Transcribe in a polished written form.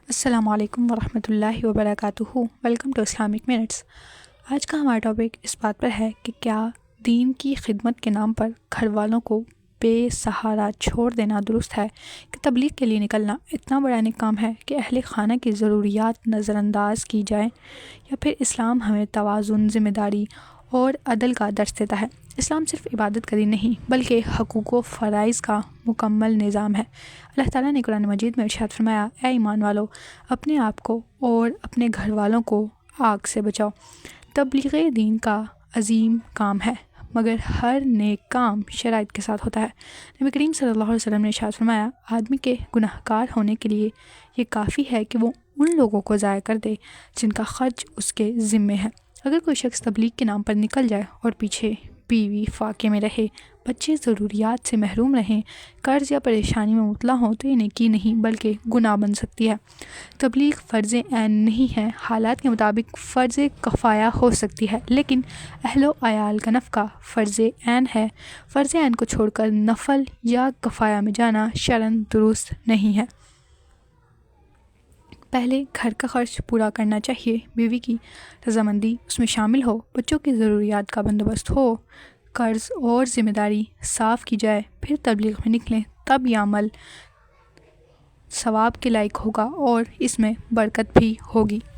السلام علیکم ورحمۃ اللہ وبرکاتہ۔ Welcome to Islamic minutes. آج کا ہمارا ٹاپک اس بات پر ہے کہ کیا دین کی خدمت کے نام پر گھر والوں کو بے سہارا چھوڑ دینا درست ہے؟ کہ تبلیغ کے لیے نکلنا اتنا بڑا کام ہے کہ اہل خانہ کی ضروریات نظر انداز کی جائیں، یا پھر اسلام ہمیں توازن، ذمہ داری اور عدل کا درس دیتا ہے؟ اسلام صرف عبادت کا دین نہیں بلکہ حقوق و فرائض کا مکمل نظام ہے۔ اللہ تعالیٰ نے قرآن مجید میں ارشاد فرمایا، اے ایمان والو، اپنے آپ کو اور اپنے گھر والوں کو آگ سے بچاؤ۔ تبلیغ دین کا عظیم کام ہے، مگر ہر نیک کام شرائط کے ساتھ ہوتا ہے۔ نبی کریم صلی اللہ علیہ وسلم نے ارشاد فرمایا، آدمی کے گناہ گار ہونے کے لیے یہ کافی ہے کہ وہ ان لوگوں کو ضائع کر دے جن کا خرچ اس کے ذمے ہے۔ اگر کوئی شخص تبلیغ کے نام پر نکل جائے اور پیچھے بیوی فاقے میں رہے، بچے ضروریات سے محروم رہیں، قرض یا پریشانی میں مبتلا ہوں، تو یہ نیکی نہیں بلکہ گناہ بن سکتی ہے۔ تبلیغ فرض عین نہیں ہے، حالات کے مطابق فرض کفایہ ہو سکتی ہے، لیکن اہل و عیال کا نفقہ فرض عین ہے۔ فرض عین کو چھوڑ کر نفل یا کفایہ میں جانا شرعاً درست نہیں ہے۔ پہلے گھر کا خرچ پورا کرنا چاہیے، بیوی کی رضامندی اس میں شامل ہو، بچوں کی ضروریات کا بندوبست ہو، قرض اور ذمہ داری صاف کی جائے، پھر تبلیغ میں نکلیں، تب یہ عمل ثواب کے لائق ہوگا اور اس میں برکت بھی ہوگی۔